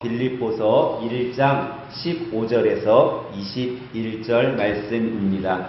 빌립보서 1장 15절에서 21절 말씀입니다.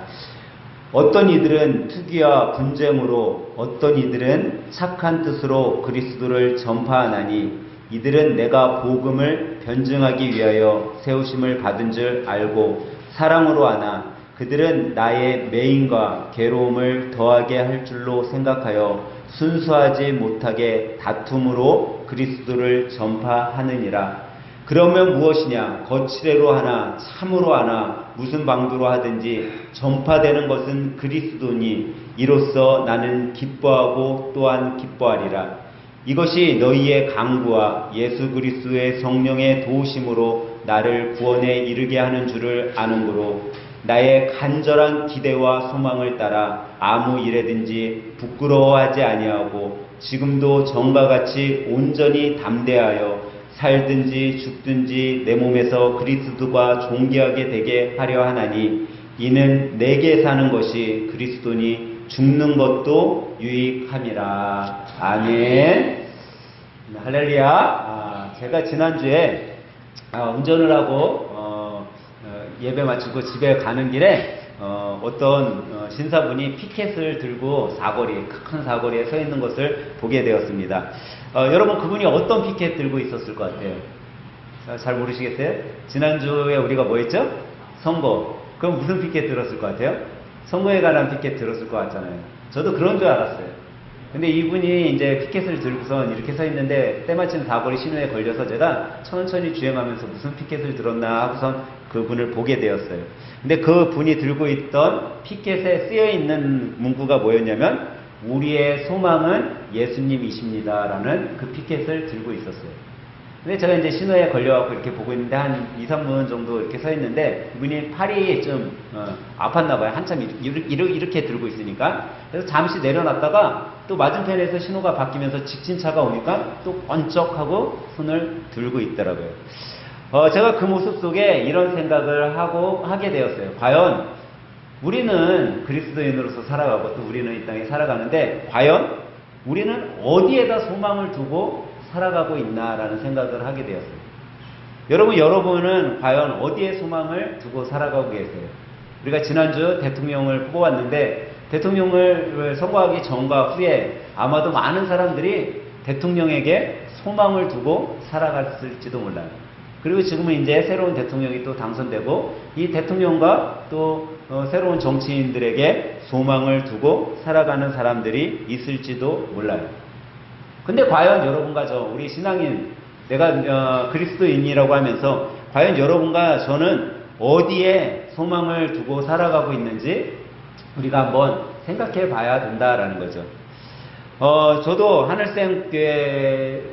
어떤 이들은 투기와 분쟁으로, 어떤 이들은 착한 뜻으로 그리스도를 전파하나니 이들은 내가 복음을 변증하기 위하여 세우심을 받은 줄 알고 사랑으로 하나 그들은 나의 매임과 괴로움을 더하게 할 줄로 생각하여 순수하지 못하게 다툼으로 그리스도를 전파하느니라. 그러면 무엇이냐? 거칠애로 하나 참으로 하나 무슨 방도로 하든지 전파되는 것은 그리스도니 이로써 나는 기뻐하고 또한 기뻐하리라. 이것이 너희의 강구와 예수 그리스도의 성령의 도우심으로 나를 구원에 이르게 하는 줄을 아는고로 나의 간절한 기대와 소망을 따라 아무 일에든지 부끄러워하지 아니하고 지금도 전과 같이 온전히 담대하여 살든지 죽든지 내 몸에서 그리스도가 존귀하게 되게 하려 하나니 이는 내게 사는 것이 그리스도니 죽는 것도 유익함이라. 아멘. 할렐루야. 제가 지난주에 운전을 하고 예배 마치고 집에 가는 길에 어떤 신사분이 피켓을 들고 큰 사거리에 서 있는 것을 보게 되었습니다. 여러분 그분이 어떤 피켓 들고 있었을 것 같아요? 잘 모르시겠어요? 지난주에 우리가 뭐 했죠? 선거. 그럼 무슨 피켓 들었을 것 같아요? 선거에 관한 피켓 들었을 것 같잖아요. 저도 그런 줄 알았어요. 근데 이분이 이제 피켓을 들고선 이렇게 서 있는데 때마침 사거리 신호에 걸려서 제가 천천히 주행하면서 무슨 피켓을 들었나 하고선 그분을 보게 되었어요. 근데 그 분이 들고 있던 피켓에 쓰여 있는 문구가 뭐였냐면 우리의 소망은 예수님이십니다 라는 그 피켓을 들고 있었어요. 근데 제가 이제 신호에 걸려갖고 이렇게 보고 있는데 한 2, 3분 정도 이렇게 서 있는데 이분이 팔이 좀 아팠나 봐요. 한참 이렇게 들고 있으니까. 그래서 잠시 내려놨다가 또 맞은편에서 신호가 바뀌면서 직진차가 오니까 또 번쩍하고 손을 들고 있더라고요. 제가 그 모습 속에 이런 생각을 하게 되었어요. 과연 우리는 그리스도인으로서 살아가고 또 우리는 이 땅에 살아가는데 과연 우리는 어디에다 소망을 두고 살아가고 있나라는 생각을 하게 되었어요. 여러분은 과연 어디에 소망을 두고 살아가고 계세요? 우리가 지난주 대통령을 뽑았는데 대통령을 선거하기 전과 후에 아마도 많은 사람들이 대통령에게 소망을 두고 살아갔을지도 몰라요. 그리고 지금은 이제 새로운 대통령이 또 당선되고 이 대통령과 또 새로운 정치인들에게 소망을 두고 살아가는 사람들이 있을지도 몰라요. 근데 과연 여러분과 우리 신앙인, 내가 그리스도인이라고 하면서 과연 여러분과 저는 어디에 소망을 두고 살아가고 있는지 우리가 한번 생각해 봐야 된다라는 거죠. 저도 하늘샘교회도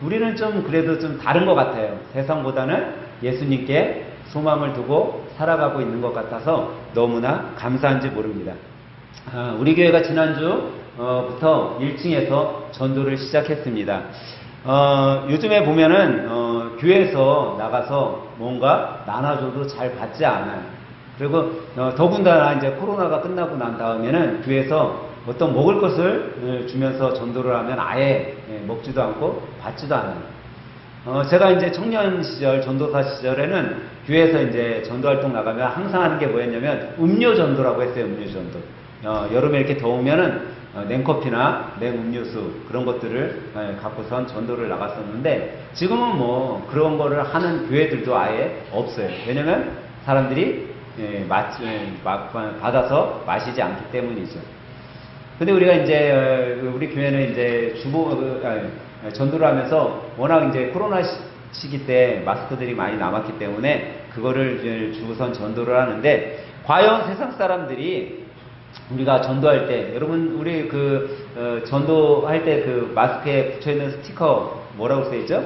우리는 그래도 좀 다른 것 같아요. 세상보다는 예수님께 소망을 두고 살아가고 있는 것 같아서 너무나 감사한지 모릅니다. 우리 교회가 지난주부터 1층에서 전도를 시작했습니다. 요즘에 보면은 교회에서 나가서 뭔가 나눠줘도 잘 받지 않아요. 그리고 더군다나 이제 코로나가 끝나고 난 다음에는 교회에서 어떤 먹을 것을 주면서 전도를 하면 아예 먹지도 않고 받지도 않아요. 제가 이제 청년 시절, 전도사 시절에는 교회에서 이제 전도 활동 나가면 항상 하는 게 뭐였냐면 음료 전도라고 했어요. 음료 전도. 여름에 이렇게 더우면은 냉커피나 냉음료수 그런 것들을 갖고선 전도를 나갔었는데 지금은 뭐 그런 거를 하는 교회들도 아예 없어요. 왜냐면 사람들이 받아서 마시지 않기 때문이죠. 근데 우리가 이제 우리 교회는 이제 전도를 하면서 워낙 이제 코로나 시기 때 마스크들이 많이 남았기 때문에 그거를 이제 주고선 전도를 하는데 과연 세상 사람들이 우리가 전도할 때 여러분 우리 전도할 때 그 마스크에 붙여 있는 스티커 뭐라고 써 있죠?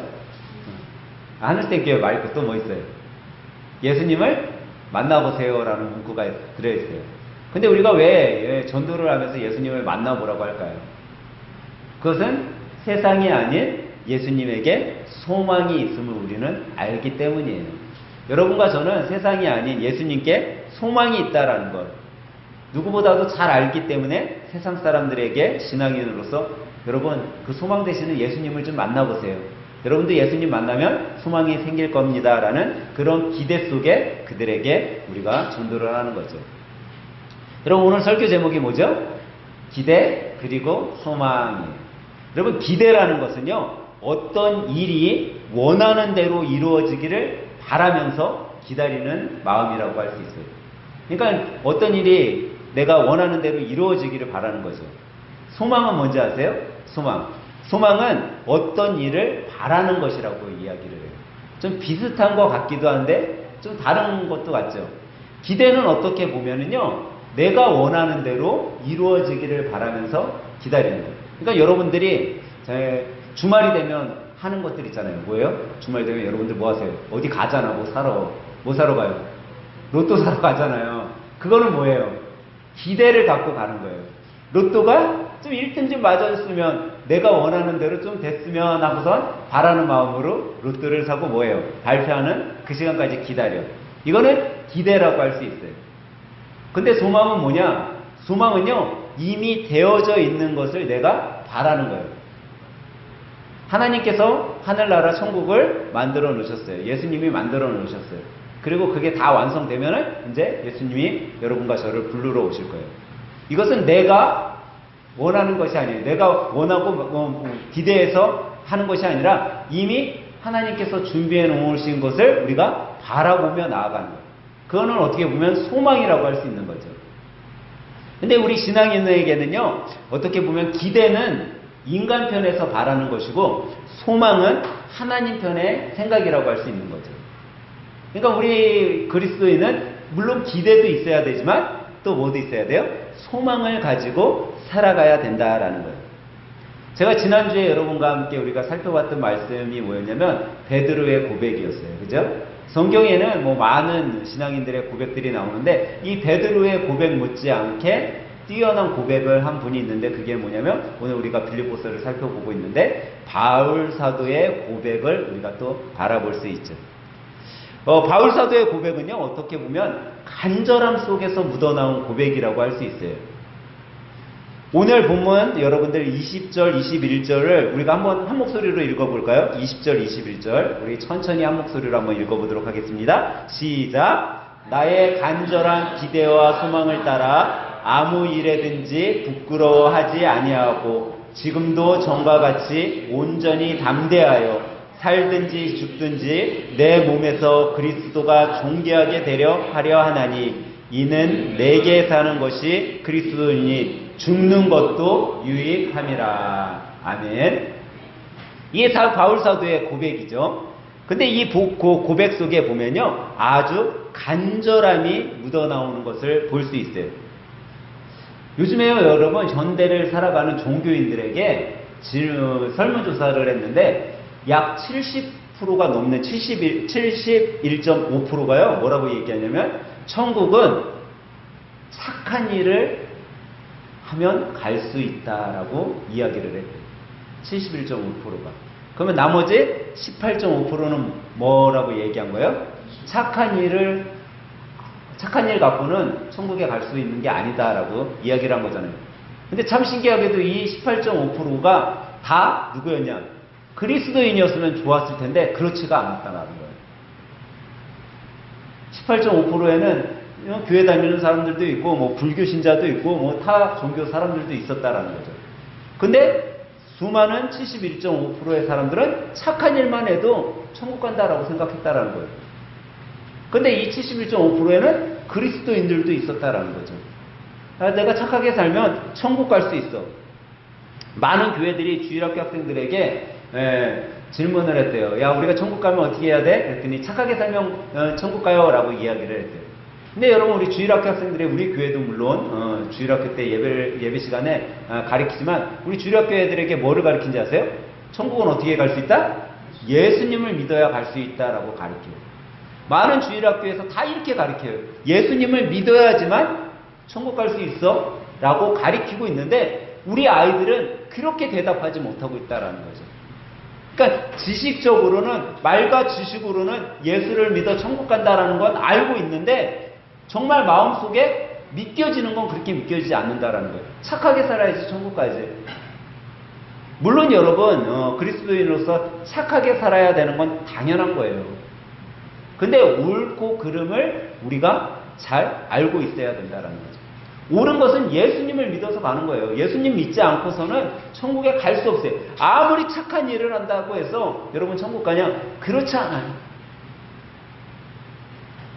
하늘샘교회 말고 또 뭐 있어요? 예수님을 만나보세요라는 문구가 들어 있어요. 근데 우리가 왜 전도를 하면서 예수님을 만나보라고 할까요? 그것은 세상이 아닌 예수님에게 소망이 있음을 우리는 알기 때문이에요. 여러분과 저는 세상이 아닌 예수님께 소망이 있다라는 것 누구보다도 잘 알기 때문에 세상 사람들에게 신앙인으로서 여러분 그 소망 되시는 예수님을 좀 만나보세요. 여러분도 예수님 만나면 소망이 생길 겁니다 라는 그런 기대 속에 그들에게 우리가 전도를 하는 거죠. 여러분 오늘 설교 제목이 뭐죠? 기대 그리고 소망이에요. 여러분 기대라는 것은요 어떤 일이 원하는 대로 이루어지기를 바라면서 기다리는 마음이라고 할 수 있어요. 그러니까 어떤 일이 내가 원하는 대로 이루어지기를 바라는 거죠. 소망은 뭔지 아세요? 소망은 어떤 일을 바라는 것이라고 이야기를 해요. 좀 비슷한 것 같기도 한데 좀 다른 것도 같죠. 기대는 어떻게 보면은요 내가 원하는 대로 이루어지기를 바라면서 기다리는 거예요. 그러니까 여러분들이 주말이 되면 하는 것들 있잖아요. 뭐예요? 주말 되면 여러분들 뭐 하세요? 어디 가잖아. 뭐 사러 가요? 로또 사러 가잖아요. 그거는 뭐예요? 기대를 갖고 가는 거예요. 로또가 좀 1등 좀 맞았으면 내가 원하는 대로 좀 됐으면 하고선 바라는 마음으로 로또를 사고 뭐예요? 발표하는 그 시간까지 기다려. 이거는 기대라고 할 수 있어요. 근데 소망은 뭐냐? 소망은요 이미 되어져 있는 것을 내가 바라는 거예요. 하나님께서 하늘나라 천국을 만들어 놓으셨어요. 예수님이 만들어 놓으셨어요. 그리고 그게 다 완성되면은 이제 예수님이 여러분과 저를 부르러 오실 거예요. 이것은 내가 원하는 것이 아니에요. 내가 원하고 기대해서 하는 것이 아니라 이미 하나님께서 준비해 놓으신 것을 우리가 바라보며 나아가는 거예요. 그거는 어떻게 보면 소망이라고 할 수 있는 거죠. 근데 우리 신앙인에게는요 어떻게 보면 기대는 인간 편에서 바라는 것이고 소망은 하나님 편의 생각이라고 할 수 있는 거죠. 그러니까 우리 그리스도인은 물론 기대도 있어야 되지만 또 뭐도 있어야 돼요? 소망을 가지고 살아가야 된다라는 거예요. 제가 지난주에 여러분과 함께 우리가 살펴봤던 말씀이 뭐였냐면 베드로의 고백이었어요. 그죠? 성경에는 뭐 많은 신앙인들의 고백들이 나오는데 이 베드로의 고백 못지않게 뛰어난 고백을 한 분이 있는데 그게 뭐냐면 오늘 우리가 빌립보서를 살펴보고 있는데 바울 사도의 고백을 우리가 또 바라볼 수 있죠. 바울 사도의 고백은요 어떻게 보면 간절함 속에서 묻어나온 고백이라고 할 수 있어요. 오늘 본문 여러분들 20절, 21절을 우리가 한번 한 목소리로 읽어볼까요? 20절, 21절 우리 천천히 한 목소리로 한번 읽어보도록 하겠습니다. 시작! 나의 간절한 기대와 소망을 따라 아무 일에든지 부끄러워하지 아니하고 지금도 전과 같이 온전히 담대하여 살든지 죽든지 내 몸에서 그리스도가 존귀하게 되려 하려 하나니 이는 내게 사는 것이 그리스도이니 죽는 것도 유익함이라. 아멘. 이게 다 바울 사도의 고백이죠. 근데 이 고백 속에 보면요 아주 간절함이 묻어나오는 것을 볼 수 있어요. 요즘에요 여러분 현대를 살아가는 종교인들에게 설문조사를 했는데 약 70%가 넘는 71.5%가요 뭐라고 얘기하냐면 천국은 착한 일을 하면 갈 수 있다라고 이야기를 했대요. 71.5%가. 그러면 나머지 18.5%는 뭐라고 얘기한 거예요? 착한 일 갖고는 천국에 갈 수 있는 게 아니다라고 이야기를 한 거잖아요. 근데 참 신기하게도 이 18.5%가 다 누구였냐? 그리스도인이었으면 좋았을 텐데 그렇지가 않았다라는 거예요. 18.5%에는 교회 다니는 사람들도 있고 뭐 불교 신자도 있고 뭐 타 종교 사람들도 있었다라는 거죠. 근데 수많은 71.5%의 사람들은 착한 일만 해도 천국 간다라고 생각했다라는 거예요. 근데 이 71.5%에는 그리스도인들도 있었다라는 거죠. 내가 착하게 살면 천국 갈 수 있어. 많은 교회들이 주일학교 학생들에게 질문을 했대요. 야, 우리가 천국 가면 어떻게 해야 돼? 그랬더니 착하게 살면 천국 가요 라고 이야기를 했대요. 근데 여러분 우리 주일학교 학생들이 우리 교회도 물론 주일학교 때 예배 시간에 가르치지만 우리 주일학교 애들에게 뭐를 가르친지 아세요? 천국은 어떻게 갈 수 있다? 예수님을 믿어야 갈 수 있다라고 가르쳐요. 많은 주일학교에서 다 이렇게 가르쳐요. 예수님을 믿어야지만 천국 갈 수 있어 라고 가르치고 있는데 우리 아이들은 그렇게 대답하지 못하고 있다라는 거죠. 그러니까 지식적으로는 말과 지식으로는 예수를 믿어 천국 간다라는 건 알고 있는데 정말 마음속에 믿겨지는 건 그렇게 믿겨지지 않는다라는 거예요. 착하게 살아야지 천국 가야지. 물론 여러분 그리스도인으로서 착하게 살아야 되는 건 당연한 거예요. 근데 옳고 그름을 우리가 잘 알고 있어야 된다는 거죠. 옳은 것은 예수님을 믿어서 가는 거예요. 예수님 믿지 않고서는 천국에 갈 수 없어요. 아무리 착한 일을 한다고 해서 여러분 천국 가냐? 그렇지 않아요.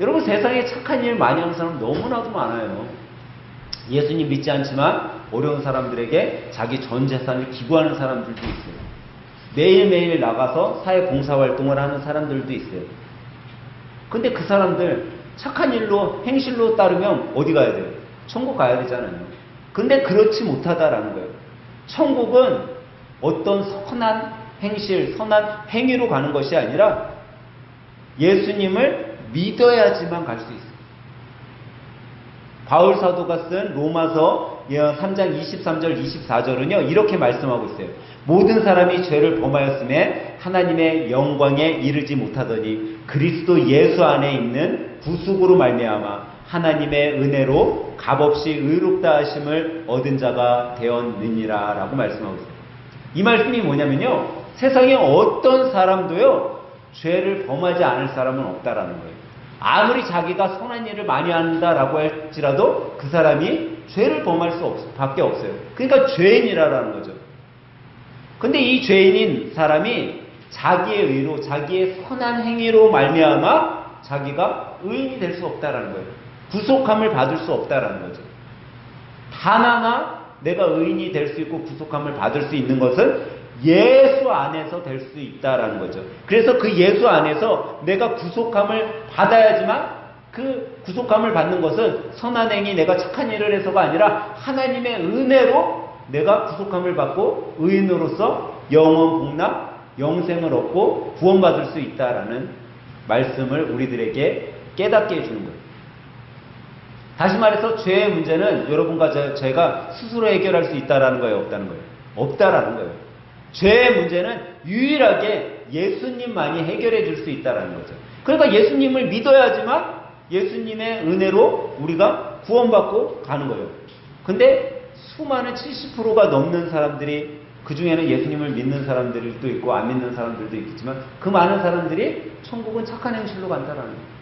여러분 세상에 착한 일 많이 하는 사람 너무나도 많아요. 예수님 믿지 않지만 어려운 사람들에게 자기 전 재산을 기부하는 사람들도 있어요. 매일매일 나가서 사회 봉사활동을 하는 사람들도 있어요. 근데 그 사람들 착한 일로 행실로 따르면 어디 가야 돼요? 천국 가야 되잖아요. 근데 그렇지 못하다라는 거예요. 천국은 어떤 선한 행실, 선한 행위로 가는 것이 아니라 예수님을 믿어야지만 갈 수 있어요. 바울 사도가 쓴 로마서 3장 23절 24절은요 이렇게 말씀하고 있어요. 모든 사람이 죄를 범하였음에 하나님의 영광에 이르지 못하더니 그리스도 예수 안에 있는 구속으로 말미암아 하나님의 은혜로 값없이 의롭다 하심을 얻은 자가 되었느니라 라고 말씀하고 있어요. 이 말씀이 뭐냐면요, 세상에 어떤 사람도요 죄를 범하지 않을 사람은 없다라는 거예요. 아무리 자기가 선한 일을 많이 한다라고 할지라도 그 사람이 죄를 범할 밖에 없어요. 그러니까 죄인이라는 거죠. 근데 이 죄인인 사람이 자기의 의로, 자기의 선한 행위로 말미암아 자기가 의인이 될 수 없다라는 거예요. 구속함을 받을 수 없다라는 거죠. 단 하나 내가 의인이 될 수 있고 구속함을 받을 수 있는 것은 예수 안에서 될 수 있다라는 거죠. 그래서 그 예수 안에서 내가 구속함을 받아야지만 그 구속함을 받는 것은 선한 행위, 내가 착한 일을 해서가 아니라 하나님의 은혜로 내가 구속함을 받고 의인으로서 영원 복락, 영생을 얻고 구원받을 수 있다라는 말씀을 우리들에게 깨닫게 해주는 거예요. 다시 말해서 죄의 문제는 여러분과 제가 스스로 해결할 수 있다라는 거예요, 없다는 거예요? 없다라는 거예요. 죄의 문제는 유일하게 예수님만이 해결해 줄 수 있다는 거죠. 그러니까 예수님을 믿어야지만 예수님의 은혜로 우리가 구원받고 가는 거예요. 근데 수많은 70%가 넘는 사람들이, 그 중에는 예수님을 믿는 사람들도 있고 안 믿는 사람들도 있겠지만 그 많은 사람들이 천국은 착한 행실로 간다라는 거예요.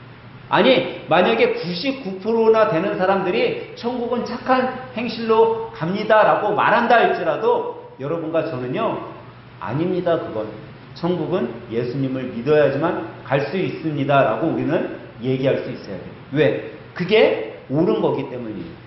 아니, 만약에 99%나 되는 사람들이 천국은 착한 행실로 갑니다라고 말한다 할지라도 여러분과 저는요, 아닙니다. 그건 천국은 예수님을 믿어야지만 갈 수 있습니다 라고 우리는 얘기할 수 있어야 돼요. 왜? 그게 옳은 거기 때문이에요.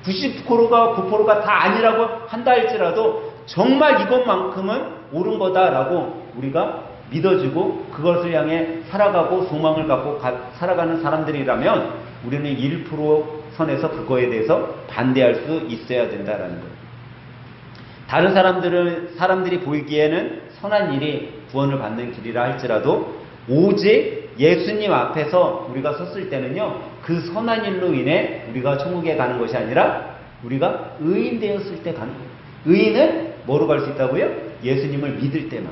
90%가 9%가 다 아니라고 한다 할지라도 정말 이것만큼은 옳은 거다라고 우리가 믿어지고 그것을 향해 살아가고 소망을 갖고 살아가는 사람들이라면 우리는 1% 선에서 그거에 대해서 반대할 수 있어야 된다라는 거예요. 다른 사람들이 보이기에는 선한 일이 구원을 받는 길이라 할지라도 오직 예수님 앞에서 우리가 섰을 때는요, 그 선한 일로 인해 우리가 천국에 가는 것이 아니라 우리가 의인 되었을 때 가는 거예요. 의인은 뭐로 갈 수 있다고요? 예수님을 믿을 때만.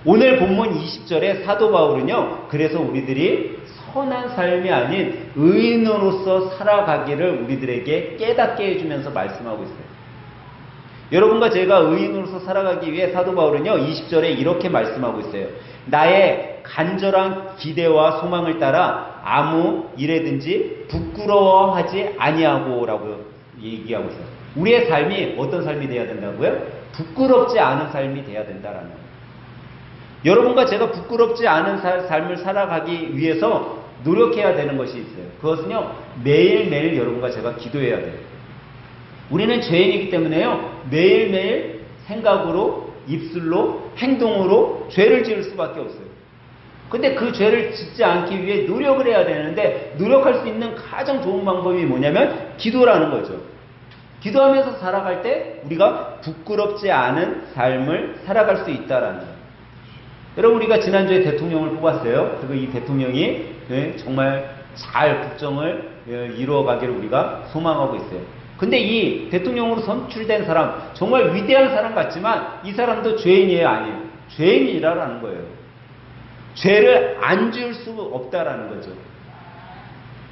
오늘 본문 20절에 사도 바울은요, 그래서 우리들이 선한 삶이 아닌 의인으로서 살아가기를 우리들에게 깨닫게 해주면서 말씀하고 있어요. 여러분과 제가 의인으로서 살아가기 위해 사도 바울은요 20절에 이렇게 말씀하고 있어요. 나의 간절한 기대와 소망을 따라 아무 일에든지 부끄러워하지 아니하고 라고 얘기하고 있어요. 우리의 삶이 어떤 삶이 돼야 된다고요? 부끄럽지 않은 삶이 돼야 된다라는 거예요. 여러분과 제가 부끄럽지 않은 삶을 살아가기 위해서 노력해야 되는 것이 있어요. 그것은요 매일매일 여러분과 제가 기도해야 돼요. 우리는 죄인이기 때문에요 매일매일 생각으로, 입술로, 행동으로 죄를 지을 수밖에 없어요. 근데 그 죄를 짓지 않기 위해 노력을 해야 되는데 노력할 수 있는 가장 좋은 방법이 뭐냐면 기도라는 거죠. 기도하면서 살아갈 때 우리가 부끄럽지 않은 삶을 살아갈 수 있다라는 거예요. 여러분, 우리가 지난주에 대통령을 뽑았어요. 그리고 이 대통령이 정말 잘 국정을 이루어가기를 우리가 소망하고 있어요. 근데 이 대통령으로 선출된 사람, 정말 위대한 사람 같지만 이 사람도 죄인이에요, 아니에요? 죄인이라는 거예요. 죄를 안 지을 수 없다라는 거죠.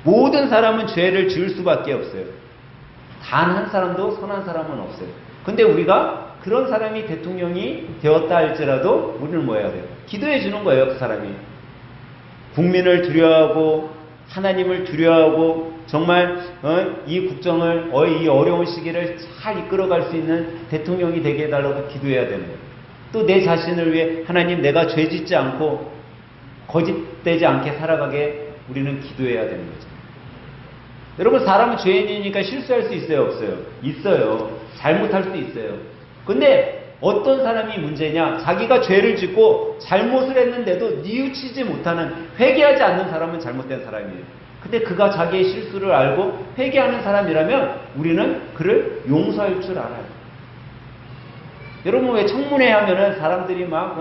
모든 사람은 죄를 지을 수밖에 없어요. 단 한 사람도 선한 사람은 없어요. 근데 우리가 그런 사람이 대통령이 되었다 할지라도 우리는 뭐 해야 돼요? 기도해 주는 거예요, 그 사람이. 국민을 두려워하고 하나님을 두려워하고 정말 이 국정을 이 어려운 시기를 잘 이끌어갈 수 있는 대통령이 되게 해달라고 기도해야 되는 거예요. 또 내 자신을 위해 하나님 내가 죄짓지 않고 거짓되지 않게 살아가게 우리는 기도해야 되는 거죠. 여러분 사람은 죄인이니까 실수할 수 있어요, 없어요? 있어요. 잘못할 수 있어요. 근데 어떤 사람이 문제냐? 자기가 죄를 짓고 잘못을 했는데도 뉘우치지 못하는, 회개하지 않는 사람은 잘못된 사람이에요. 근데 그가 자기의 실수를 알고 회개하는 사람이라면 우리는 그를 용서할 줄 알아요. 여러분 왜 청문회 하면은 사람들이 막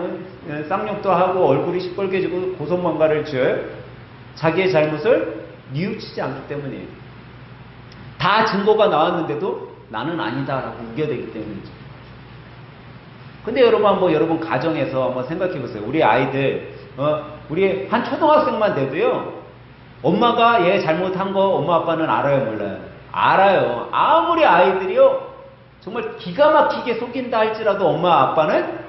쌍욕도 하고 얼굴이 시뻘게 지고 고소망가를 지어요? 자기의 잘못을 뉘우치지 않기 때문이에요. 다 증거가 나왔는데도 나는 아니다라고 우겨대기 때문이죠. 근데 여러분 가정에서 한번 생각해 보세요. 우리 아이들 우리 한 초등학생만 돼도요, 엄마가 얘 잘못한 거 엄마 아빠는 알아요, 몰라요? 알아요. 아무리 아이들이요 정말 기가 막히게 속인다 할지라도 엄마 아빠는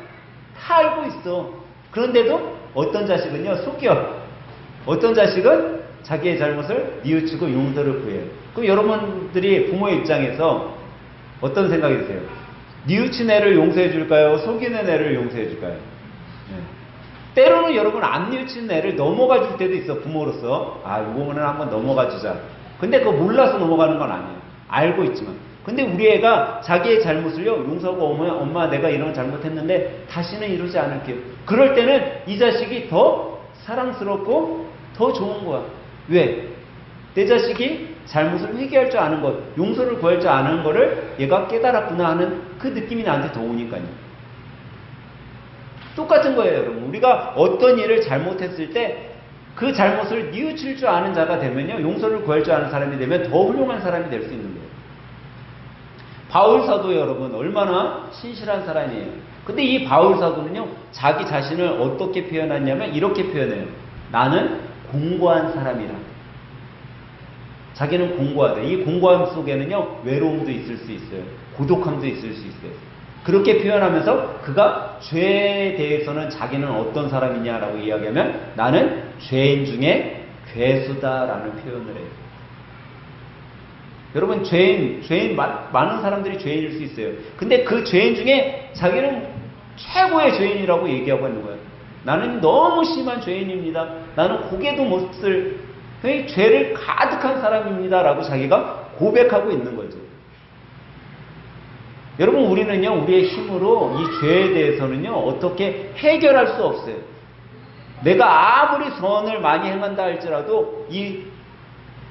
다 알고 있어. 그런데도 어떤 자식은요 속여. 어떤 자식은 자기의 잘못을 뉘우치고 용서를 구해요. 그럼 여러분들이 부모의 입장에서 어떤 생각이 드세요? 뉘우친 애를 용서해 줄까요? 속이는 애를 용서해 줄까요? 때로는 여러분 안 뉘우친 애를 넘어가 줄 때도 있어, 부모로서. 이거는 한번 넘어가 주자. 근데 그거 몰라서 넘어가는 건 아니에요. 알고 있지만. 근데 우리 애가 자기의 잘못을요 용서하고 엄마 내가 이런 잘못했는데 다시는 이러지 않을게요. 그럴 때는 이 자식이 더 사랑스럽고 더 좋은 거야. 왜? 내 자식이 잘못을 회개할 줄 아는 것, 용서를 구할 줄 아는 거를 얘가 깨달았구나 하는 그 느낌이 나한테 더 오니까요. 똑같은 거예요, 여러분. 우리가 어떤 일을 잘못했을 때 그 잘못을 뉘우칠 줄 아는 자가 되면요, 용서를 구할 줄 아는 사람이 되면 더 훌륭한 사람이 될 수 있는 거예요. 바울 사도 여러분 얼마나 신실한 사람이에요. 근데 이 바울 사도는요 자기 자신을 어떻게 표현하냐면 이렇게 표현해요. 나는 공고한 사람이라. 자기는 공고하다. 이 공고함 속에는요 외로움도 있을 수 있어요. 고독함도 있을 수 있어요. 그렇게 표현하면서 그가 죄에 대해서는 자기는 어떤 사람이냐라고 이야기하면 나는 죄인 중에 괴수다라는 표현을 해요. 여러분 많은 사람들이 죄인일 수 있어요. 근데 그 죄인 중에 자기는 최고의 죄인이라고 얘기하고 있는 거예요. 나는 너무 심한 죄인입니다. 나는 고개도 못 쓸 죄를 가득한 사람입니다 라고 자기가 고백하고 있는 거죠. 여러분 우리는요 우리의 힘으로 이 죄에 대해서는요 어떻게 해결할 수 없어요. 내가 아무리 선을 많이 행한다 할지라도 이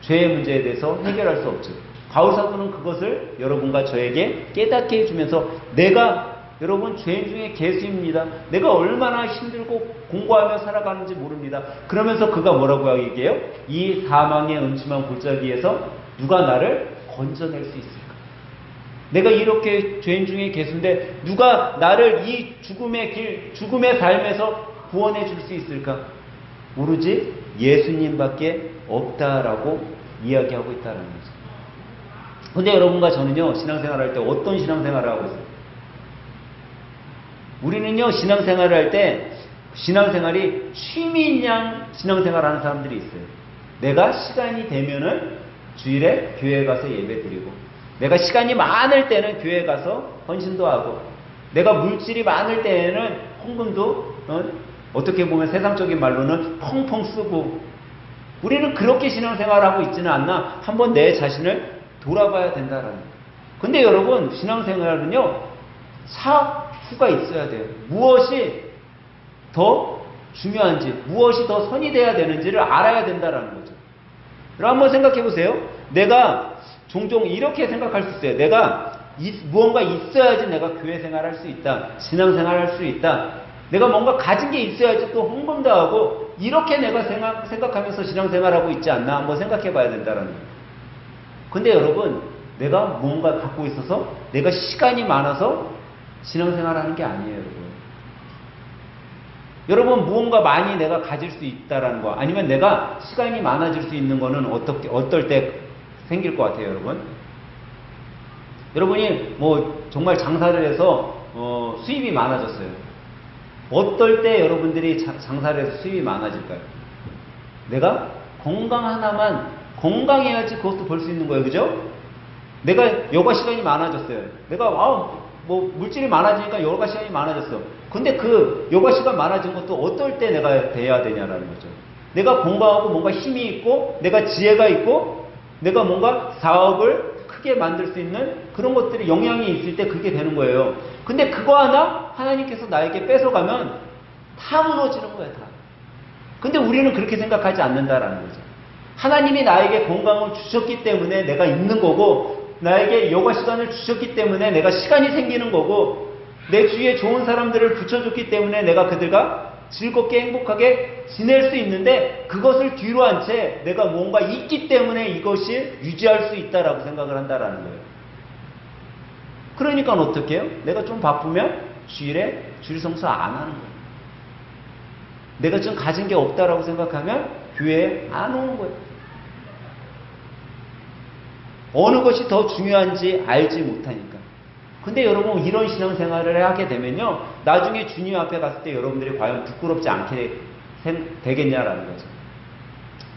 죄의 문제에 대해서 해결할 수 없죠. 바울 사도는 그것을 여러분과 저에게 깨닫게 해주면서 내가 여러분 죄인 중에 괴수입니다. 내가 얼마나 힘들고 공고하며 살아가는지 모릅니다. 그러면서 그가 뭐라고 얘기해요? 이 사망의 음침한 골짜기에서 누가 나를 건져낼 수 있을까? 내가 이렇게 죄인 중에 괴수인데 누가 나를 이 죽음의 길, 죽음의 삶에서 구원해 줄 수 있을까? 오로지 예수님밖에 없다라고 이야기하고 있다는 거죠. 근데 여러분과 저는요 신앙생활 할 때 어떤 신앙생활을 하고 있어요? 우리는요 신앙생활을 할 때 신앙생활이 취미인 양 신앙생활하는 사람들이 있어요. 내가 시간이 되면은 주일에 교회 가서 예배 드리고, 내가 시간이 많을 때는 교회 가서 헌신도 하고, 내가 물질이 많을 때에는 헌금도 어떻게 보면 세상적인 말로는 펑펑 쓰고. 우리는 그렇게 신앙생활하고 있지는 않나 한번 내 자신을 돌아봐야 된다라는 거예요. 근데 여러분 신앙생활은요 사후가 있어야 돼요. 무엇이 더 중요한지, 무엇이 더 선이 돼야 되는지를 알아야 된다라는 거죠. 그럼 한번 생각해 보세요. 내가 종종 이렇게 생각할 수 있어요. 내가 무언가 있어야지 내가 교회 생활할 수 있다, 신앙생활할 수 있다, 내가 뭔가 가진 게 있어야지 또 헌금도 하고, 이렇게 내가 생각하면서 신앙생활하고 있지 않나 한번 생각해 봐야 된다는 거예요. 근데 여러분 내가 뭔가 갖고 있어서 내가 시간이 많아서 신앙생활하는 게 아니에요, 여러분. 여러분 무언가 많이 내가 가질 수 있다라는 거, 아니면 내가 시간이 많아질 수 있는 거는 어떨 때 생길 것 같아요, 여러분? 여러분이 뭐 정말 장사를 해서 수입이 많아졌어요. 어떨 때 여러분들이 장사를 해서 수입이 많아질까요? 내가 건강 하나만 건강해야지 그것도 벌 수 있는 거예요. 그죠? 내가 여가 시간이 많아졌어요. 내가 뭐 물질이 많아지니까 여가 시간이 많아졌어. 근데 그 여가 시간 많아진 것도 어떨 때 내가 돼야 되냐라는 거죠. 내가 건강하고 뭔가 힘이 있고 내가 지혜가 있고 내가 뭔가 사업을 크게 만들 수 있는 그런 것들이 영향이 있을 때 그게 되는 거예요. 근데 그거 하나 하나님께서 나에게 뺏어가면 다 무너지는 거예요. 다. 근데 우리는 그렇게 생각하지 않는다라는 거죠. 하나님이 나에게 건강을 주셨기 때문에 내가 있는 거고 나에게 여가 시간을 주셨기 때문에 내가 시간이 생기는 거고 내 주위에 좋은 사람들을 붙여줬기 때문에 내가 그들과 즐겁게 행복하게 지낼 수 있는데 그것을 뒤로 한 채 내가 뭔가 있기 때문에 이것이 유지할 수 있다라고 생각을 한다라는 거예요. 그러니까 어떻게 해요? 내가 좀 바쁘면 주일에 주일 성수 안 하는 거예요. 내가 좀 가진 게 없다라고 생각하면 교회에 안 오는 거예요. 어느 것이 더 중요한지 알지 못하니까. 근데 여러분 이런 신앙생활을 하게 되면요 나중에 주님 앞에 갔을 때 여러분들이 과연 부끄럽지 않게 되겠냐라는 거죠.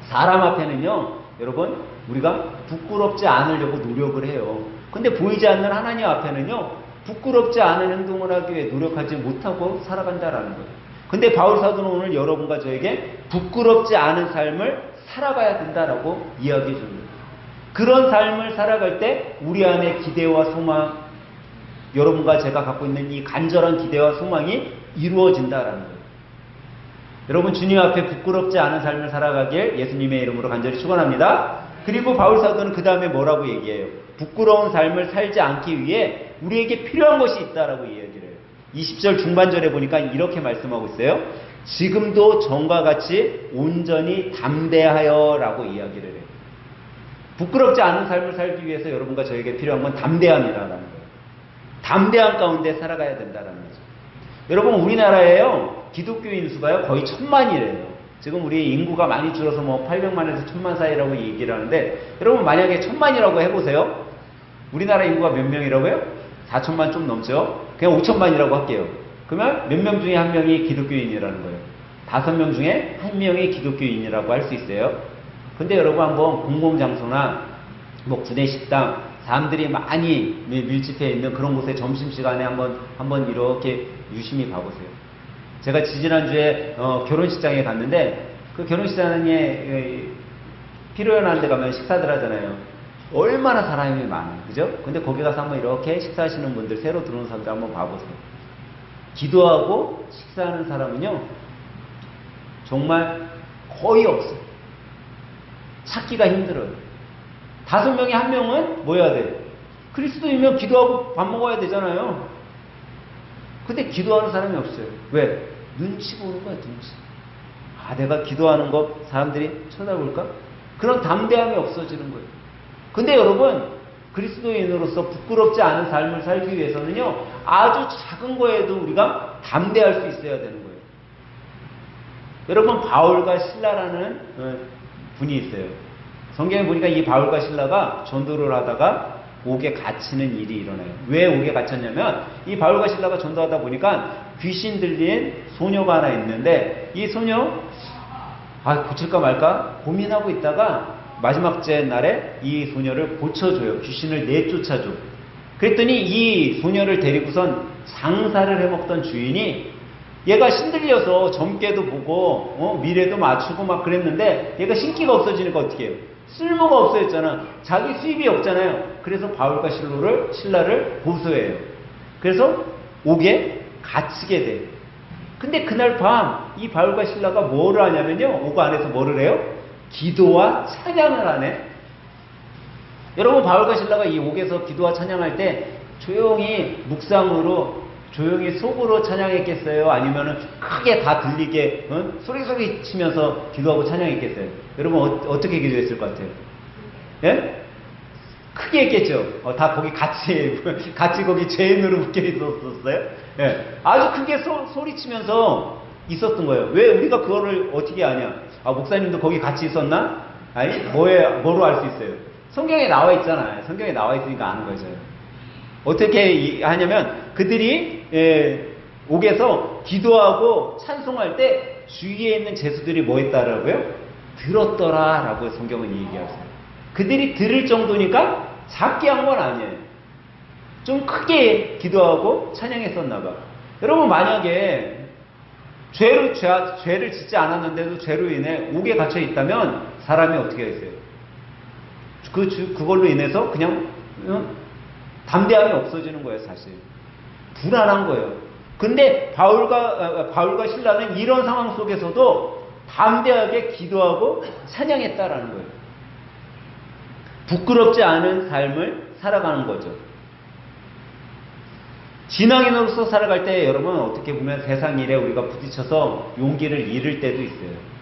사람 앞에는요 여러분 우리가 부끄럽지 않으려고 노력을 해요. 근데 보이지 않는 하나님 앞에는요 부끄럽지 않은 행동을 하기 위해 노력하지 못하고 살아간다라는 거예요. 근데 바울 사도는 오늘 여러분과 저에게 부끄럽지 않은 삶을 살아가야 된다라고 이야기해 줍니다. 그런 삶을 살아갈 때 우리 안에 기대와 소망, 여러분과 제가 갖고 있는 이 간절한 기대와 소망이 이루어진다라는 거예요. 여러분 주님 앞에 부끄럽지 않은 삶을 살아가길 예수님의 이름으로 간절히 축원합니다. 그리고 바울 사도는 그 다음에 뭐라고 얘기해요? 부끄러운 삶을 살지 않기 위해 우리에게 필요한 것이 있다라고 이야기를 해요. 20절 중반절에 보니까 이렇게 말씀하고 있어요. 지금도 전과 같이 온전히 담대하여 라고 이야기를 해요. 부끄럽지 않은 삶을 살기 위해서 여러분과 저에게 필요한 건 담대함이라는 거예요. 담대함 가운데 살아가야 된다는 거죠. 여러분 우리나라에요 기독교인 수가요 거의 1000만이래요. 지금 우리 인구가 많이 줄어서 뭐 800만에서 1000만 사이라고 얘기를 하는데 여러분 만약에 1000만이라고 해보세요. 우리나라 인구가 몇 명이라고요? 4천만 좀 넘죠. 그냥 5천만이라고 할게요. 그러면 몇 명 중에 한 명이 기독교인이라는 거예요. 5명 중에 한 명이 기독교인이라고 할 수 있어요. 근데 여러분 한번 공공장소나 뭐 구내식당 사람들이 많이 밀집해 있는 그런 곳에 점심시간에 한번 이렇게 유심히 봐보세요. 제가 지지난주에 결혼식장에 갔는데 그 결혼식장에 피로연한 데 가면 식사들 하잖아요. 얼마나 사람이 많아요. 그죠? 근데 거기 가서 한번 이렇게 식사하시는 분들, 새로 들어오는 사람들 한번 봐보세요. 기도하고 식사하는 사람은요, 정말 거의 없어요. 찾기가 힘들어요. 5명에 1명은 뭐 해야 돼? 그리스도이면 기도하고 밥 먹어야 되잖아요. 근데 기도하는 사람이 없어요. 왜? 눈치 보는 거야, 눈치. 아, 내가 기도하는 거 사람들이 쳐다볼까? 그런 담대함이 없어지는 거예요. 근데 여러분, 그리스도인으로서 부끄럽지 않은 삶을 살기 위해서는요, 아주 작은 거에도 우리가 담대할 수 있어야 되는 거예요. 여러분, 바울과 실라라는 분이 있어요. 성경에 보니까 이 바울과 실라가 전도를 하다가 옥에 갇히는 일이 일어나요. 왜 옥에 갇혔냐면 이 바울과 실라가 전도하다 보니까 귀신 들린 소녀가 하나 있는데 이 소녀 고칠까 말까 고민하고 있다가 마지막 째 날에 이 소녀를 고쳐줘요. 귀신을 내쫓아줘. 그랬더니 이 소녀를 데리고선 장사를 해먹던 주인이 얘가 신들려서 점괘도 보고 미래도 맞추고 막 그랬는데 얘가 신기가 없어지니까 어떻게 해요? 쓸모가 없어졌잖아. 자기 수입이 없잖아요. 그래서 바울과 실라를 고소해요. 그래서 옥에 갇히게 돼요. 근데 그날 밤 이 바울과 실라가 뭐를 하냐면요, 옥 안에서 뭐를 해요? 기도와 찬양을 하네. 여러분, 바울과 실라가 이 옥에서 기도와 찬양할 때 조용히 묵상으로 조용히 속으로 찬양했겠어요? 아니면은 크게 다 들리게 소리 치면서 기도하고 찬양했겠어요? 여러분 어떻게 기도했을 것 같아요? 예? 크게 했겠죠? 다 거기 같이 거기 죄인으로 묶여 있었어요? 예. 아주 크게 소리치면서 있었던 거예요. 왜 우리가 그거를 어떻게 아냐? 목사님도 거기 같이 있었나? 아니, 뭐로 알 수 있어요? 성경에 나와 있잖아요. 성경에 나와 있으니까 아는 거죠. 어떻게 하냐면 그들이 옥에서 기도하고 찬송할 때 주위에 있는 제수들이 뭐 했다라고요? 들었더라 라고 성경은 얘기하세요. 그들이 들을 정도니까 작게 한 건 아니에요. 좀 크게 기도하고 찬양했었나 봐. 여러분 만약에 죄를 짓지 않았는데도 죄로 인해 옥에 갇혀 있다면 사람이 어떻게 했어요? 그걸로 인해서 그냥 담대함이 없어지는 거예요, 사실. 불안한 거예요. 근데 바울과 실라는 이런 상황 속에서도 담대하게 기도하고 찬양했다라는 거예요. 부끄럽지 않은 삶을 살아가는 거죠. 진앙인으로서 살아갈 때 여러분 어떻게 보면 세상 일에 우리가 부딪혀서 용기를 잃을 때도 있어요.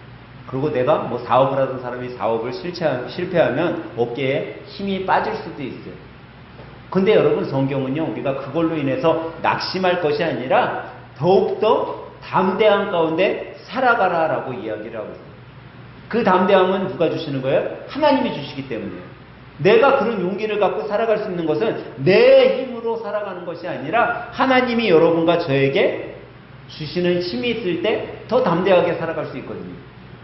그리고 내가 뭐 사업을 하던 사람이 사업을 실패하면 어깨에 힘이 빠질 수도 있어요. 근데 여러분 성경은요, 우리가 그걸로 인해서 낙심할 것이 아니라 더욱더 담대한 가운데 살아가라라고 이야기를 하고 있어요. 그 담대함은 누가 주시는 거예요? 하나님이 주시기 때문이에요. 내가 그런 용기를 갖고 살아갈 수 있는 것은 내 힘으로 살아가는 것이 아니라 하나님이 여러분과 저에게 주시는 힘이 있을 때 더 담대하게 살아갈 수 있거든요.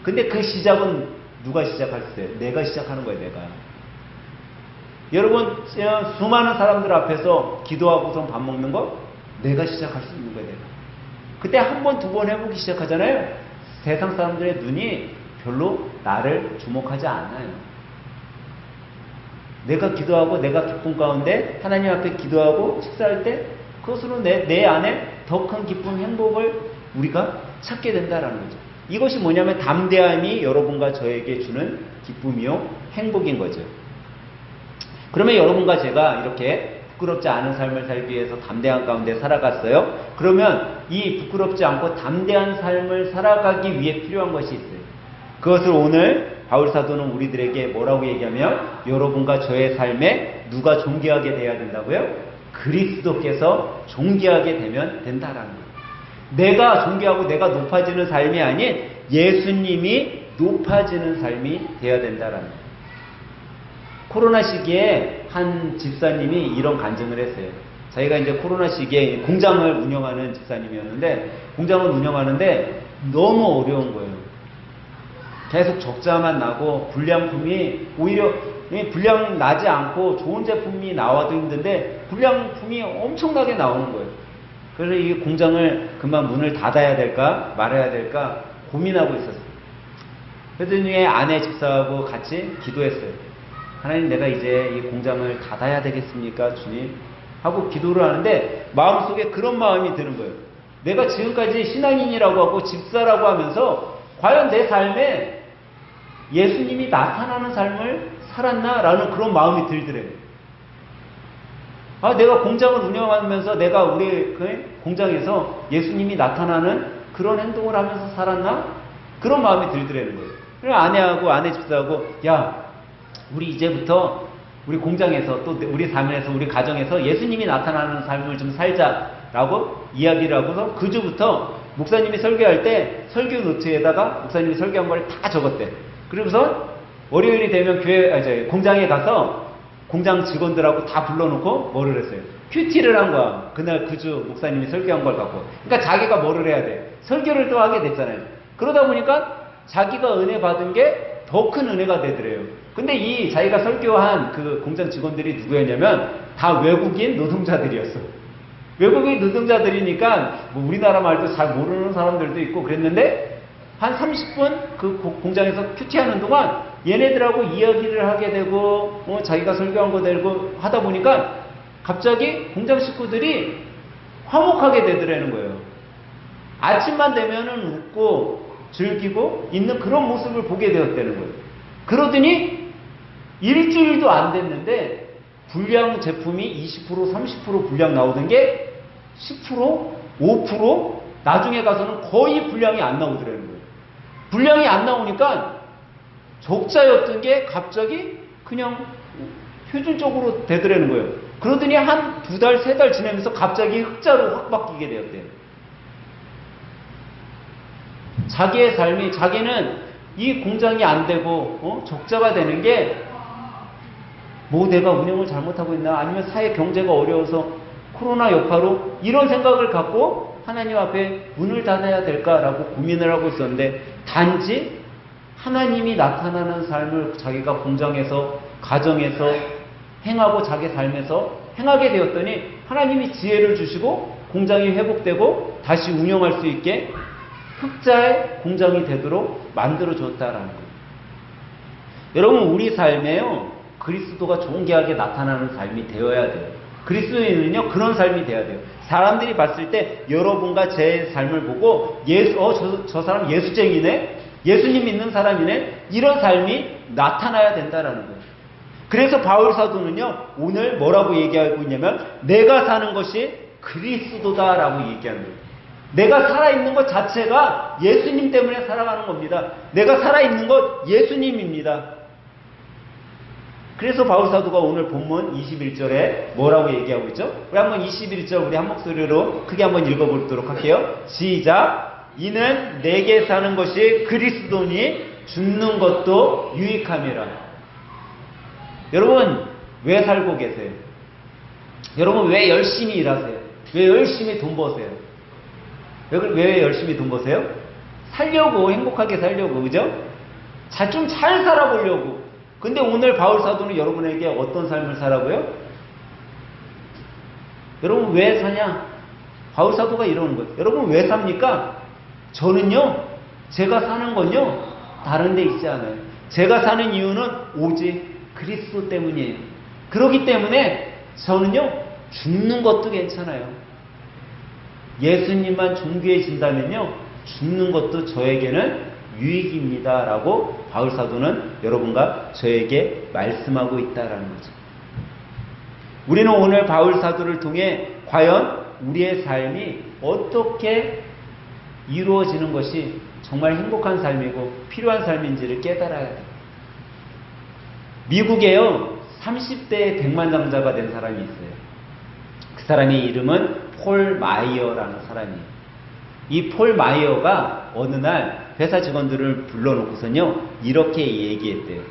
근데 그 시작은 누가 시작했어요? 내가 시작하는 거예요, 내가. 여러분, 수많은 사람들 앞에서 기도하고선 밥 먹는 거 내가 시작할 수 있는 거예요, 내가. 그때 한 번, 두 번 해보기 시작하잖아요. 세상 사람들의 눈이 별로 나를 주목하지 않아요. 내가 기도하고 내가 기쁨 가운데 하나님 앞에 기도하고 식사할 때 그것으로 내 안에 더 큰 기쁨, 행복을 우리가 찾게 된다라는 거죠. 이것이 뭐냐면 담대함이 여러분과 저에게 주는 기쁨이요 행복인 거죠. 그러면 여러분과 제가 이렇게 부끄럽지 않은 삶을 살기 위해서 담대한 가운데 살아갔어요. 그러면 이 부끄럽지 않고 담대한 삶을 살아가기 위해 필요한 것이 있어요. 그것을 오늘 바울 사도는 우리들에게 뭐라고 얘기하면 여러분과 저의 삶에 누가 존귀하게 돼야 된다고요? 그리스도께서 존귀하게 되면 된다라는 거예요. 내가 존귀하고 내가 높아지는 삶이 아닌 예수님이 높아지는 삶이 돼야 된다라는 거예요. 코로나 시기에 한 집사님이 이런 간증을 했어요. 자기가 이제 코로나 시기에 공장을 운영하는 집사님이었는데 공장을 운영하는데 너무 어려운 거예요. 계속 적자만 나고 불량품이 오히려 불량 나지 않고 좋은 제품이 나와도 힘든데 불량품이 엄청나게 나오는 거예요. 그래서 이 공장을 금방 문을 닫아야 될까 말아야 될까 고민하고 있었어요. 그랬더니 아내 집사하고 같이 기도했어요. 하나님, 내가 이제 이 공장을 닫아야 되겠습니까, 주님? 하고 기도를 하는데 마음속에 그런 마음이 드는 거예요. 내가 지금까지 신앙인이라고 하고 집사라고 하면서 과연 내 삶에 예수님이 나타나는 삶을 살았나? 라는 그런 마음이 들더래요. 내가 공장을 운영하면서 내가 우리 공장에서 예수님이 나타나는 그런 행동을 하면서 살았나? 그런 마음이 들더라는 거예요. 그래서 아내하고 아내 집사하고 야, 우리 이제부터 우리 공장에서 또 우리 삶에서 우리 가정에서 예수님이 나타나는 삶을 좀 살자라고 이야기를 하고서 그 주부터 목사님이 설교할 때 설교 노트에다가 목사님이 설교한 걸 다 적었대. 그리고서 월요일이 되면 공장에 가서 공장 직원들하고 다 불러놓고 뭐를 했어요? 큐티를 한 거야. 그날 그 주 목사님이 설교한 걸 갖고. 그러니까 자기가 뭐를 해야 돼? 설교를 또 하게 됐잖아요. 그러다 보니까 자기가 은혜 받은 게 더 큰 은혜가 되더래요. 근데 이 자기가 설교한 그 공장 직원들이 누구였냐면 다 외국인 노동자들이었어. 외국인 노동자들이니까 뭐 우리나라 말도 잘 모르는 사람들도 있고 그랬는데 한 30분 그 공장에서 큐티하는 동안 얘네들하고 이야기를 하게 되고 자기가 설교한 거 되고 하다 보니까 갑자기 공장 식구들이 화목하게 되더라는 거예요. 아침만 되면은 웃고 즐기고 있는 그런 모습을 보게 되었다는 거예요. 그러더니 일주일도 안 됐는데 불량 제품이 20% 30% 불량 나오던 게 10% 5% 나중에 가서는 거의 불량이 안 나오더라는 거예요. 불량이 안 나오니까 적자였던 게 갑자기 그냥 표준적으로 되더라는 거예요. 그러더니 한 2달, 3달 지나면서 갑자기 흑자로 확 바뀌게 되었대요. 자기의 삶이, 자기는 이 공장이 안 되고 적자가 되는 게 뭐 내가 운영을 잘못하고 있나? 아니면 사회 경제가 어려워서 코로나 여파로 이런 생각을 갖고 하나님 앞에 문을 닫아야 될까라고 고민을 하고 있었는데, 단지 하나님이 나타나는 삶을 자기가 공장에서, 가정에서 행하고 자기 삶에서 행하게 되었더니 하나님이 지혜를 주시고 공장이 회복되고 다시 운영할 수 있게 흑자의 공장이 되도록 만들어 줬다라는 거예요. 여러분, 우리 삶에요, 그리스도가 존귀하게 나타나는 삶이 되어야 돼요. 그리스도인은요, 그런 삶이 되어야 돼요. 사람들이 봤을 때 여러분과 제 삶을 보고 저 사람 예수쟁이네, 예수님 믿는 사람이네, 이런 삶이 나타나야 된다라는 거예요. 그래서 바울 사도는요, 오늘 뭐라고 얘기하고 있냐면, 내가 사는 것이 그리스도다라고 얘기하는 거예요. 내가 살아있는 것 자체가 예수님 때문에 살아가는 겁니다. 내가 살아있는 것 예수님입니다. 그래서 바울 사도가 오늘 본문 21절에 뭐라고 얘기하고 있죠? 우리 한번 21절 우리 한 목소리로 크게 한번 읽어보도록 할게요. 시작. 이는 내게 사는 것이 그리스도니 죽는 것도 유익함이라. 여러분, 왜 살고 계세요? 여러분, 왜 열심히 일하세요? 왜 열심히 돈 버세요? 왜 열심히 돈 버세요? 살려고, 행복하게 살려고, 그죠? 좀 잘 살아보려고. 근데 오늘 바울 사도는 여러분에게 어떤 삶을 살라고요? 여러분, 왜 사냐? 바울 사도가 이러는 거예요. 여러분, 왜 삽니까? 저는요, 제가 사는 건요, 다른 데 있지 않아요. 제가 사는 이유는 오직 그리스도 때문이에요. 그렇기 때문에 저는요, 죽는 것도 괜찮아요. 예수님만 존귀해진다면요, 죽는 것도 저에게는 유익입니다 라고 바울 사도는 여러분과 저에게 말씀하고 있다라는 거죠. 우리는 오늘 바울 사도를 통해 과연 우리의 삶이 어떻게 이루어지는 것이 정말 행복한 삶이고 필요한 삶인지를 깨달아야 돼요. 미국에요, 30대에 백만장자가 된 사람이 있어요. 그 사람의 이름은 폴 마이어라는 사람이에요. 이 폴 마이어가 어느 날 회사 직원들을 불러놓고서는요, 이렇게 얘기했대요.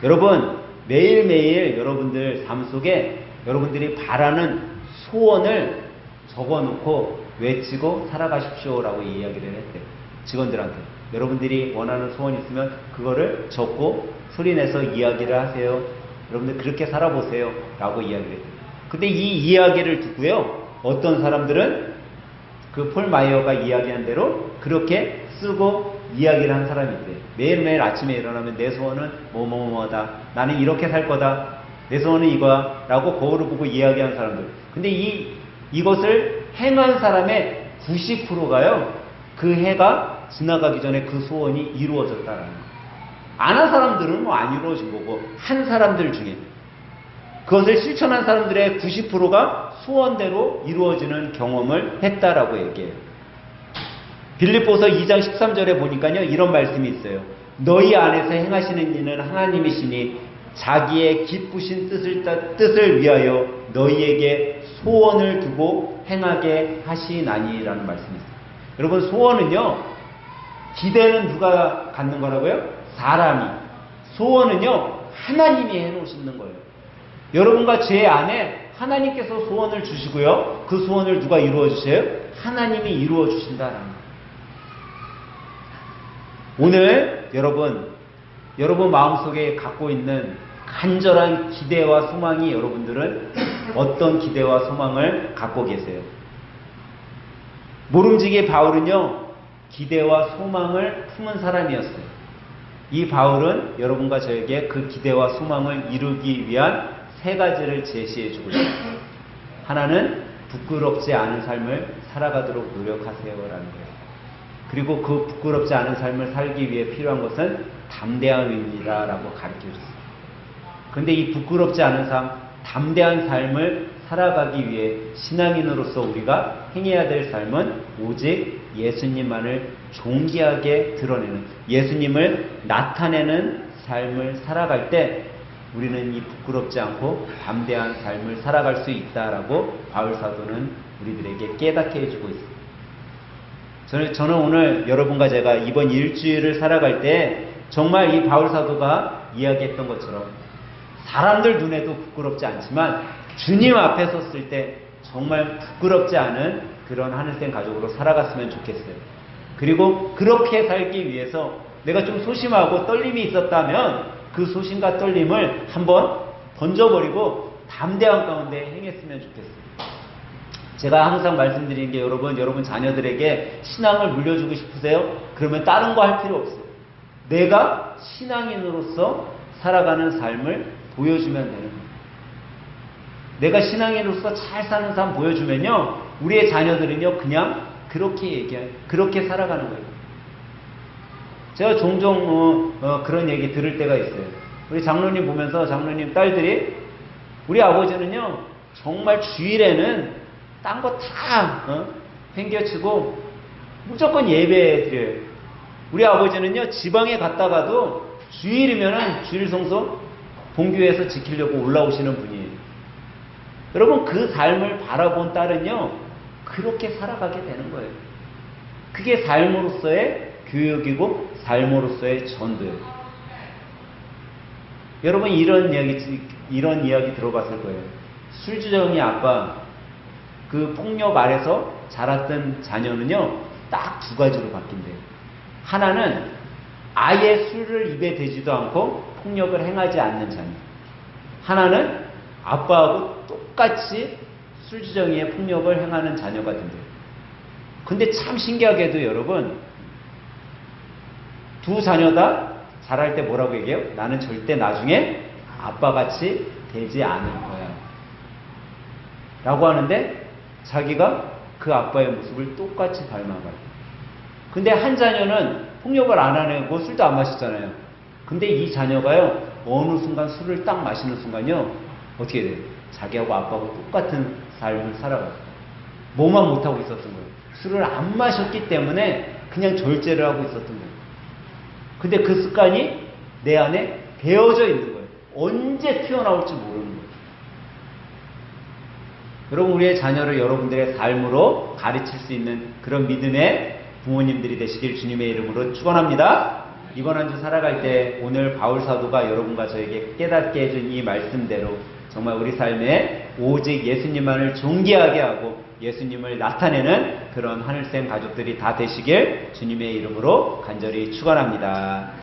여러분, 매일매일 여러분들 삶 속에 여러분들이 바라는 소원을 적어놓고 외치고 살아가십시오라고 이야기를 했대요. 직원들한테. 여러분들이 원하는 소원이 있으면 그거를 적고 소리내서 이야기를 하세요. 여러분들 그렇게 살아보세요 라고 이야기를 했대요. 근데 이 이야기를 듣고요, 어떤 사람들은 그 폴 마이어가 이야기한 대로 그렇게 쓰고 이야기를 한 사람이 있대요. 매일매일 아침에 일어나면 내 소원은 뭐뭐뭐다, 나는 이렇게 살 거다, 내 소원은 이거야 라고 거울을 보고 이야기한 사람들. 근데 이것을 행한 사람의 90%가요 그 해가 지나가기 전에 그 소원이 이루어졌다라는 거예요. 안 한 사람들은 뭐 안 이루어진 거고, 한 사람들 중에 그것을 실천한 사람들의 90%가 소원대로 이루어지는 경험을 했다라고 얘기해요. 빌립보서 2장 13절에 보니까요, 이런 말씀이 있어요. 너희 안에서 행하시는 이는 하나님이시니 자기의 기쁘신 뜻을 위하여 너희에게 소원을 두고 행하게 하시나니라는 말씀이 있어요. 여러분, 소원은요, 기대는 누가 갖는 거라고요? 사람이. 소원은요, 하나님이 해놓으시는 거예요. 여러분과 제 안에 하나님께서 소원을 주시고요, 그 소원을 누가 이루어 주세요? 하나님이 이루어 주신다라는 거예요. 오늘 여러분 마음속에 갖고 있는 간절한 기대와 소망이, 여러분들은 어떤 기대와 소망을 갖고 계세요? 모름지기 바울은요, 기대와 소망을 품은 사람이었어요. 이 바울은 여러분과 저에게 그 기대와 소망을 이루기 위한 세 가지를 제시해 주고 있습니다. 하나는 부끄럽지 않은 삶을 살아가도록 노력하세요라는 거예요. 그리고 그 부끄럽지 않은 삶을 살기 위해 필요한 것은 담대함입니다 라고 가르쳐 줬어요. 그런데 이 부끄럽지 않은 삶, 담대한 삶을 살아가기 위해 신앙인으로서 우리가 행해야 될 삶은 오직 예수님만을 존귀하게 드러내는, 예수님을 나타내는 삶을 살아갈 때 우리는 이 부끄럽지 않고 담대한 삶을 살아갈 수 있다라고 바울 사도는 우리들에게 깨닫게 해주고 있습니다. 저는 오늘 여러분과 제가 이번 일주일을 살아갈 때 정말 이 바울 사도가 이야기했던 것처럼 사람들 눈에도 부끄럽지 않지만 주님 앞에 섰을 때 정말 부끄럽지 않은 그런 하늘생 가족으로 살아갔으면 좋겠어요. 그리고 그렇게 살기 위해서 내가 좀 소심하고 떨림이 있었다면 그 소심과 떨림을 한번 던져버리고 담대한 가운데 행했으면 좋겠어요. 제가 항상 말씀드리는 게 여러분 자녀들에게 신앙을 물려주고 싶으세요? 그러면 다른 거 할 필요 없어요. 내가 신앙인으로서 살아가는 삶을 보여주면 되는 거예요. 내가 신앙인으로서 잘 사는 삶 보여주면요, 우리의 자녀들은요 그냥 그렇게 살아가는 거예요. 제가 종종 그런 얘기 들을 때가 있어요. 우리 장로님 보면서 장로님 딸들이 우리 아버지는요 정말 주일에는 딴 거 다 팽개치고 무조건 예배 드려요. 우리 아버지는요 지방에 갔다가도 주일이면은 주일 성소 본교에서 지키려고 올라오시는 분이에요. 여러분 그 삶을 바라본 딸은요 그렇게 살아가게 되는 거예요. 그게 삶으로서의 교육이고 삶으로서의 전도예요. 여러분 이런 이야기 들어봤을 거예요. 술주정이 아빠 그 폭력 아래서 자랐던 자녀는요 딱 두 가지로 바뀐대요. 하나는 아예 술을 입에 대지도 않고 폭력을 행하지 않는 자녀. 하나는 아빠하고 똑같이 술주정이의 폭력을 행하는 자녀가 된대요. 근데 참 신기하게도 여러분 두 자녀 다 자랄 때 뭐라고 얘기해요? 나는 절대 나중에 아빠같이 되지 않을 거야 라고 하는데 자기가 그 아빠의 모습을 똑같이 닮아가요. 근데 한 자녀는 폭력을 안 하고 술도 안 마시잖아요. 근데 이 자녀가요 어느 순간 술을 딱 마시는 순간요 어떻게 돼요? 자기하고 아빠하고 똑같은 삶을 살아가요. 뭐만 못하고 있었던 거예요. 술을 안 마셨기 때문에 그냥 절제를 하고 있었던 거예요. 근데 그 습관이 내 안에 배어져 있는 거예요. 언제 튀어나올지 모르는 거예요. 여러분 우리의 자녀를 여러분들의 삶으로 가르칠 수 있는 그런 믿음의 부모님들이 되시길 주님의 이름으로 축원합니다. 이번 한 주 살아갈 때 오늘 바울 사도가 여러분과 저에게 깨닫게 해준 이 말씀대로 정말 우리 삶에 오직 예수님만을 존귀하게 하고 예수님을 나타내는 그런 하늘생 가족들이 다 되시길 주님의 이름으로 간절히 축원합니다.